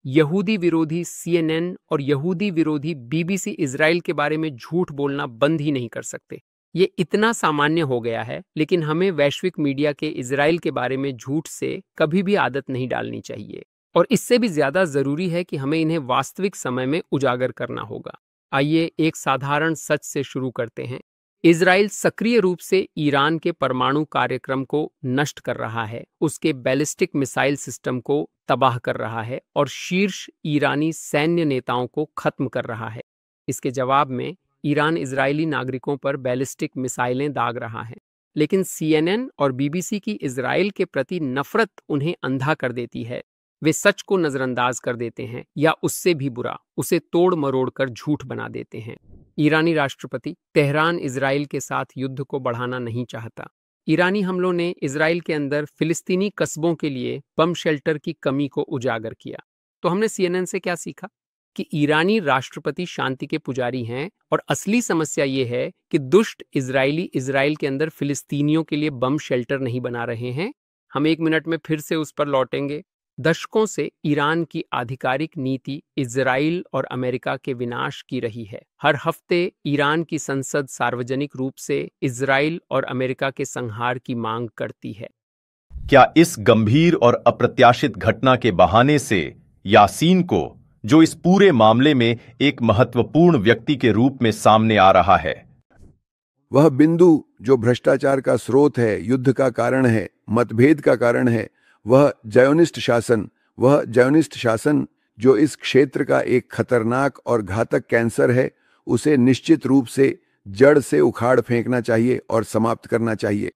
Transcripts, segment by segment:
यहूदी विरोधी CNN और यहूदी विरोधी BBC इजराइल के बारे में झूठ बोलना बंद ही नहीं कर सकते। ये इतना सामान्य हो गया है, लेकिन हमें वैश्विक मीडिया के इजराइल के बारे में झूठ से कभी भी आदत नहीं डालनी चाहिए, और इससे भी ज्यादा जरूरी है कि हमें इन्हें वास्तविक समय में उजागर करना होगा। आइए एक साधारण सच से शुरू करते हैं। इजराइल सक्रिय रूप से ईरान के परमाणु कार्यक्रम को नष्ट कर रहा है, उसके बैलिस्टिक मिसाइल सिस्टम को तबाह कर रहा है और शीर्ष ईरानी सैन्य नेताओं को खत्म कर रहा है। इसके जवाब में ईरान इजरायली नागरिकों पर बैलिस्टिक मिसाइलें दाग रहा है, लेकिन CNN और BBC की इजराइल के प्रति नफरत उन्हें अंधा कर देती है। वे सच को नजरअंदाज कर देते हैं, या उससे भी बुरा, उसे तोड़ मरोड़ कर झूठ बना देते हैं। ईरानी राष्ट्रपति तेहरान इजराइल के साथ युद्ध को बढ़ाना नहीं चाहता। ईरानी हमलों ने इजराइल के अंदर फिलिस्तीनी कस्बों के लिए बम शेल्टर की कमी को उजागर किया। तो हमने CNN से क्या सीखा? कि ईरानी राष्ट्रपति शांति के पुजारी हैं, और असली समस्या ये है कि दुष्ट इजरायली इजराइल के अंदर फिलिस्तीनियों के लिए बम शेल्टर नहीं बना रहे हैं। हम 1 मिनट में फिर से उस पर लौटेंगे। दशकों से ईरान की आधिकारिक नीति इजराइल और अमेरिका के विनाश की रही है। हर हफ्ते ईरान की संसद सार्वजनिक रूप से इजराइल और अमेरिका के संहार की मांग करती है। क्या इस गंभीर और अप्रत्याशित घटना के बहाने से यासीन को, जो इस पूरे मामले में एक महत्वपूर्ण व्यक्ति के रूप में सामने आ रहा है, वह बिंदु जो भ्रष्टाचार का स्रोत है, युद्ध का कारण है, मतभेद का कारण है, वह ज़ायोनिस्ट शासन जो इस क्षेत्र का एक खतरनाक और घातक कैंसर है, उसे निश्चित रूप से जड़ से उखाड़ फेंकना चाहिए और समाप्त करना चाहिए।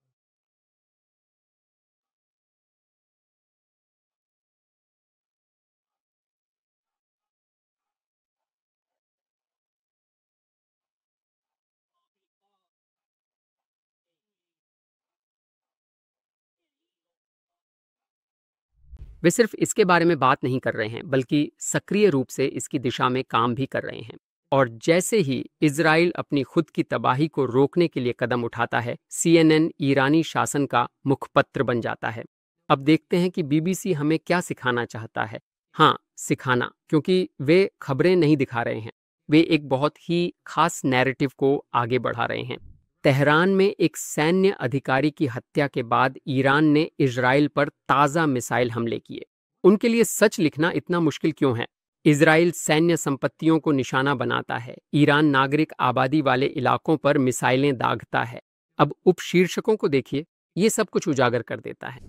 वे सिर्फ इसके बारे में बात नहीं कर रहे हैं, बल्कि सक्रिय रूप से इसकी दिशा में काम भी कर रहे हैं। और जैसे ही इजराइल अपनी खुद की तबाही को रोकने के लिए कदम उठाता है, CNN ईरानी शासन का मुखपत्र बन जाता है। अब देखते हैं कि BBC हमें क्या सिखाना चाहता है। हाँ, सिखाना, क्योंकि वे खबरें नहीं दिखा रहे हैं, वे एक बहुत ही खास नैरेटिव को आगे बढ़ा रहे हैं। तेहरान में एक सैन्य अधिकारी की हत्या के बाद ईरान ने इजराइल पर ताज़ा मिसाइल हमले किए। उनके लिए सच लिखना इतना मुश्किल क्यों है? इजराइल सैन्य संपत्तियों को निशाना बनाता है, ईरान नागरिक आबादी वाले इलाकों पर मिसाइलें दागता है। अब उपशीर्षकों को देखिए, ये सब कुछ उजागर कर देता है।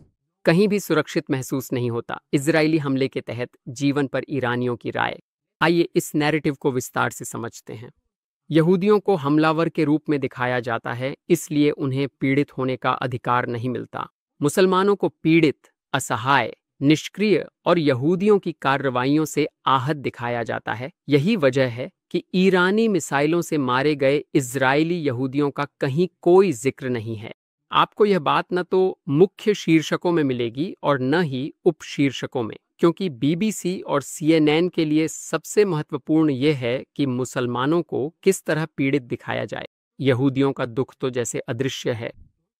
कहीं भी सुरक्षित महसूस नहीं होता। इजरायली हमले के तहत जीवन पर ईरानियों की राय। आइए इस नैरेटिव को विस्तार से समझते हैं। यहूदियों को हमलावर के रूप में दिखाया जाता है, इसलिए उन्हें पीड़ित होने का अधिकार नहीं मिलता। मुसलमानों को पीड़ित, असहाय, निष्क्रिय और यहूदियों की कार्रवाइयों से आहत दिखाया जाता है। यही वजह है कि ईरानी मिसाइलों से मारे गए इजरायली यहूदियों का कहीं कोई जिक्र नहीं है। आपको यह बात न तो मुख्य शीर्षकों में मिलेगी और न ही उपशीर्षकों में, क्योंकि BBC और CNN के लिए सबसे महत्वपूर्ण यह है कि मुसलमानों को किस तरह पीड़ित दिखाया जाए। यहूदियों का दुख तो जैसे अदृश्य है।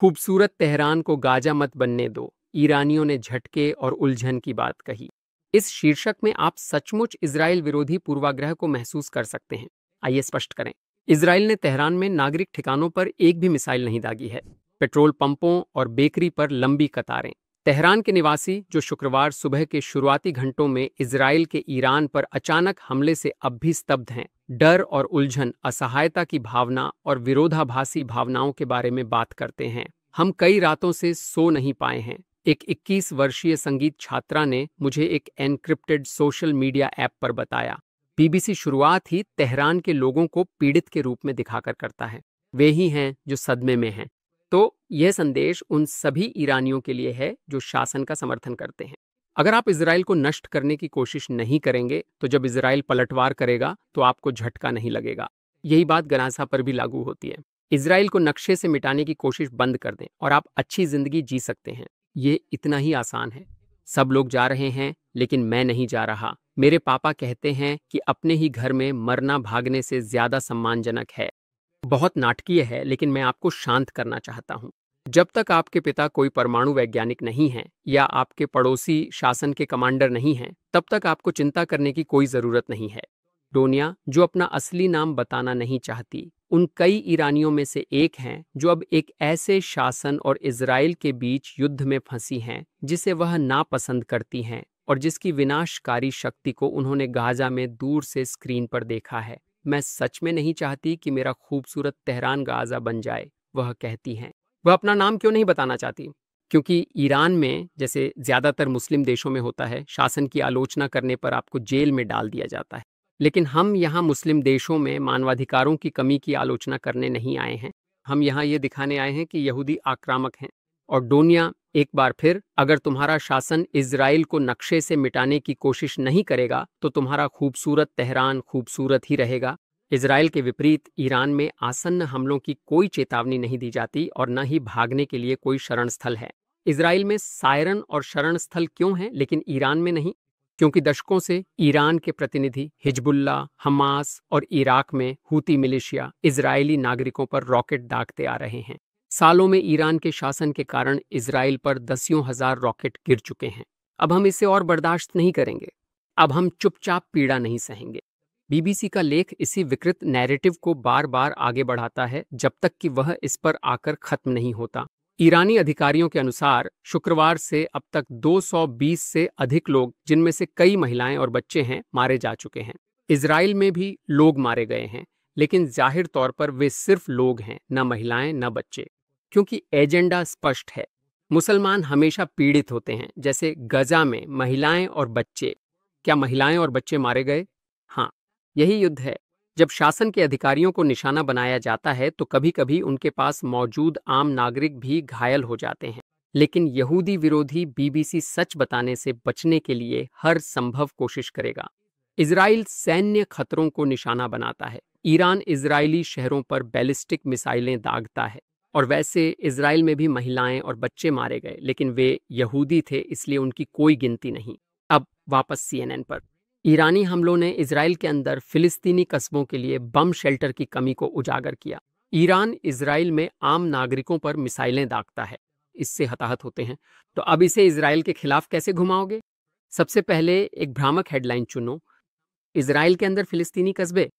खूबसूरत तेहरान को गाजा मत बनने दो, ईरानियों ने झटके और उलझन की बात कही। इस शीर्षक में आप सचमुच इजराइल विरोधी पूर्वाग्रह को महसूस कर सकते हैं। आइए स्पष्ट करें, इजराइल ने तेहरान में नागरिक ठिकानों पर एक भी मिसाइल नहीं दागी है। पेट्रोल पंपों और बेकरी पर लंबी कतारें। तेहरान के निवासी जो शुक्रवार सुबह के शुरुआती घंटों में इजराइल के ईरान पर अचानक हमले से अब भी स्तब्ध हैं, डर और उलझन, असहायता की भावना और विरोधाभासी भावनाओं के बारे में बात करते हैं। हम कई रातों से सो नहीं पाए हैं। एक 21 वर्षीय संगीत छात्रा ने मुझे एक एनक्रिप्टेड सोशल मीडिया ऐप पर बताया। BBC शुरुआत ही तेहरान के लोगों को पीड़ित के रूप में दिखाकर करता है। वे ही हैं जो सदमे में हैं। तो यह संदेश उन सभी ईरानियों के लिए है जो शासन का समर्थन करते हैं। अगर आप इजराइल को नष्ट करने की कोशिश नहीं करेंगे, तो जब इजराइल पलटवार करेगा तो आपको झटका नहीं लगेगा। यही बात गनासा पर भी लागू होती है। इजराइल को नक्शे से मिटाने की कोशिश बंद कर दें और आप अच्छी जिंदगी जी सकते हैं। ये इतना ही आसान है। सब लोग जा रहे हैं, लेकिन मैं नहीं जा रहा। मेरे पापा कहते हैं कि अपने ही घर में मरना भागने से ज्यादा सम्मानजनक है। बहुत नाटकीय है, लेकिन मैं आपको शांत करना चाहता हूँ। जब तक आपके पिता कोई परमाणु वैज्ञानिक नहीं हैं या आपके पड़ोसी शासन के कमांडर नहीं हैं, तब तक आपको चिंता करने की कोई जरूरत नहीं है। डोनिया, जो अपना असली नाम बताना नहीं चाहती, उन कई ईरानियों में से एक हैं जो अब एक ऐसे शासन और इजराइल के बीच युद्ध में फंसी हैं जिसे वह नापसंद करती हैं और जिसकी विनाशकारी शक्ति को उन्होंने गाजा में दूर से स्क्रीन पर देखा है। मैं सच में नहीं चाहती कि मेरा खूबसूरत तेहरान गाजा बन जाए, वह कहती हैं। वह अपना नाम क्यों नहीं बताना चाहती? क्योंकि ईरान में, जैसे ज्यादातर मुस्लिम देशों में होता है, शासन की आलोचना करने पर आपको जेल में डाल दिया जाता है। लेकिन हम यहाँ मुस्लिम देशों में मानवाधिकारों की कमी की आलोचना करने नहीं आए हैं। हम यहाँ ये दिखाने आए हैं कि यहूदी आक्रामक हैं। और डोनिया, एक बार फिर, अगर तुम्हारा शासन इजराइल को नक्शे से मिटाने की कोशिश नहीं करेगा तो तुम्हारा खूबसूरत तेहरान खूबसूरत ही रहेगा। इजराइल के विपरीत ईरान में आसन्न हमलों की कोई चेतावनी नहीं दी जाती और न ही भागने के लिए कोई शरण स्थल है। इजराइल में सायरन और शरण स्थल क्यों हैं लेकिन ईरान में नहीं? क्योंकि दशकों से ईरान के प्रतिनिधि हिजबुल्ला, हमास और इराक में हूती मिलिशिया इजरायली नागरिकों पर रॉकेट दागते आ रहे हैं। सालों में ईरान के शासन के कारण इजराइल पर दसियों हजार रॉकेट गिर चुके हैं। अब हम इसे और बर्दाश्त नहीं करेंगे। अब हम चुपचाप पीड़ा नहीं सहेंगे। बीबीसी का लेख इसी विकृत नैरेटिव को बार बार आगे बढ़ाता है जब तक कि वह इस पर आकर खत्म नहीं होता। ईरानी अधिकारियों के अनुसार शुक्रवार से अब तक 220 से अधिक लोग, जिनमें से कई महिलाएं और बच्चे हैं, मारे जा चुके हैं। इजराइल में भी लोग मारे गए हैं, लेकिन जाहिर तौर पर वे सिर्फ लोग हैं, न महिलाएं न बच्चे, क्योंकि एजेंडा स्पष्ट है। मुसलमान हमेशा पीड़ित होते हैं, जैसे गजा में महिलाएं और बच्चे। क्या महिलाएं और बच्चे मारे गए? हाँ, यही युद्ध है। जब शासन के अधिकारियों को निशाना बनाया जाता है तो कभी कभी उनके पास मौजूद आम नागरिक भी घायल हो जाते हैं। लेकिन यहूदी विरोधी बीबीसी सच बताने से बचने के लिए हर संभव कोशिश करेगा। इजराइल सैन्य खतरों को निशाना बनाता है। ईरान इजरायली शहरों पर बैलिस्टिक मिसाइलें दागता है। और वैसे इजराइल में भी महिलाएं और बच्चे मारे गए, लेकिन वे यहूदी थे, इसलिए उनकी कोई गिनती नहीं। अब वापस CNN पर। ईरानी हमलों ने इजराइल के अंदर फिलिस्तीनी कस्बों के लिए बम शेल्टर की कमी को उजागर किया। ईरान इजराइल में आम नागरिकों पर मिसाइलें दागता है, इससे हताहत होते हैं। तो अब इसे इजराइल के खिलाफ कैसे घुमाओगे? सबसे पहले एक भ्रामक हेडलाइन चुनो, इजराइल के अंदर फिलिस्तीनी कस्बे।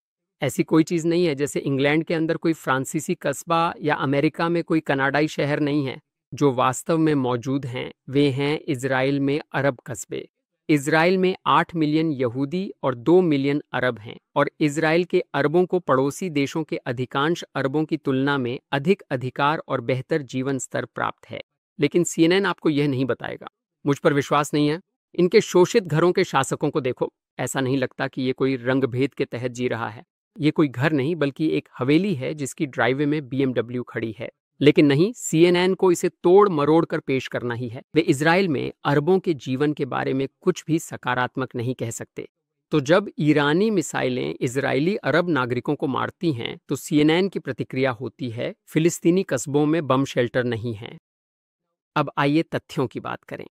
ऐसी कोई चीज़ नहीं है, जैसे इंग्लैंड के अंदर कोई फ्रांसीसी कस्बा या अमेरिका में कोई कनाडाई शहर नहीं है। जो वास्तव में मौजूद हैं वे हैं इजराइल में अरब कस्बे। इजराइल में 8 मिलियन यहूदी और 2 मिलियन अरब हैं, और इजराइल के अरबों को पड़ोसी देशों के अधिकांश अरबों की तुलना में अधिक अधिकार और बेहतर जीवन स्तर प्राप्त है। लेकिन CNN आपको यह नहीं बताएगा। मुझ पर विश्वास नहीं है? इनके शोषित घरों के शासकों को देखो। ऐसा नहीं लगता कि ये कोई रंगभेद के तहत जी रहा है। ये कोई घर नहीं बल्कि एक हवेली है जिसकी ड्राइवे में BMW खड़ी है। लेकिन नहीं, CNN को इसे तोड़ मरोड़ कर पेश करना ही है। वे इजराइल में अरबों के जीवन के बारे में कुछ भी सकारात्मक नहीं कह सकते। तो जब ईरानी मिसाइलें इजरायली अरब नागरिकों को मारती हैं तो CNN की प्रतिक्रिया होती है, फिलिस्तीनी कस्बों में बम शेल्टर नहीं हैं। अब आइए तथ्यों की बात करें।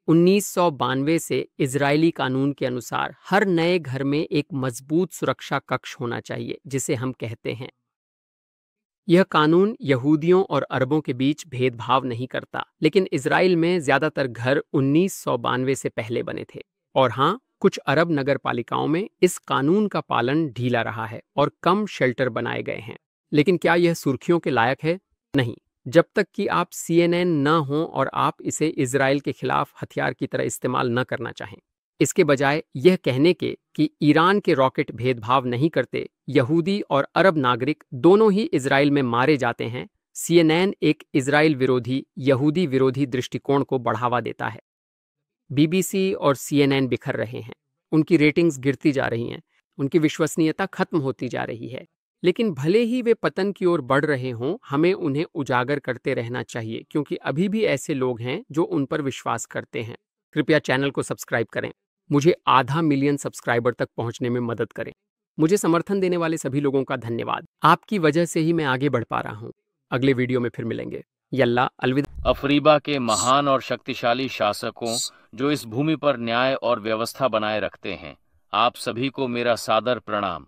1992 से इजरायली कानून के अनुसार हर नए घर में एक मजबूत सुरक्षा कक्ष होना चाहिए, जिसे हम कहते हैं। यह कानून यहूदियों और अरबों के बीच भेदभाव नहीं करता, लेकिन इजराइल में ज्यादातर घर 1992 से पहले बने थे। और हाँ, कुछ अरब नगर पालिकाओं में इस कानून का पालन ढीला रहा है और कम शेल्टर बनाए गए हैं। लेकिन क्या यह सुर्खियों के लायक है? नहीं, जब तक कि आप CNN न हो और आप इसे इजराइल के खिलाफ हथियार की तरह इस्तेमाल न करना चाहें। इसके बजाय यह कहने के कि ईरान के रॉकेट भेदभाव नहीं करते, यहूदी और अरब नागरिक दोनों ही इजराइल में मारे जाते हैं, CNN एक इजराइल विरोधी, यहूदी विरोधी दृष्टिकोण को बढ़ावा देता है। BBC और CNN बिखर रहे हैं, उनकी रेटिंग्स गिरती जा रही हैं, उनकी विश्वसनीयता खत्म होती जा रही है। लेकिन भले ही वे पतन की ओर बढ़ रहे हों, हमें उन्हें उजागर करते रहना चाहिए, क्योंकि अभी भी ऐसे लोग हैं जो उन पर विश्वास करते हैं। कृपया चैनल को सब्सक्राइब करें, मुझे 500 मिलियन सब्सक्राइबर तक पहुंचने में मदद करें। मुझे समर्थन देने वाले सभी लोगों का धन्यवाद। आपकी वजह से ही मैं आगे बढ़ पा रहा हूं। अगले वीडियो में फिर मिलेंगे। यल्ला अलविदा। अफ्रीबा के महान और शक्तिशाली शासकों जो इस भूमि पर न्याय और व्यवस्था बनाए रखते हैं, आप सभी को मेरा सादर प्रणाम।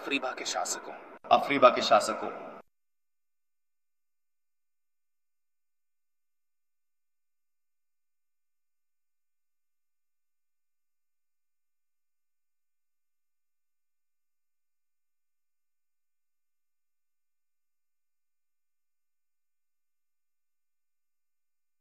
अफ्रीबा के शासकों, अफ्रीबा के शासकों,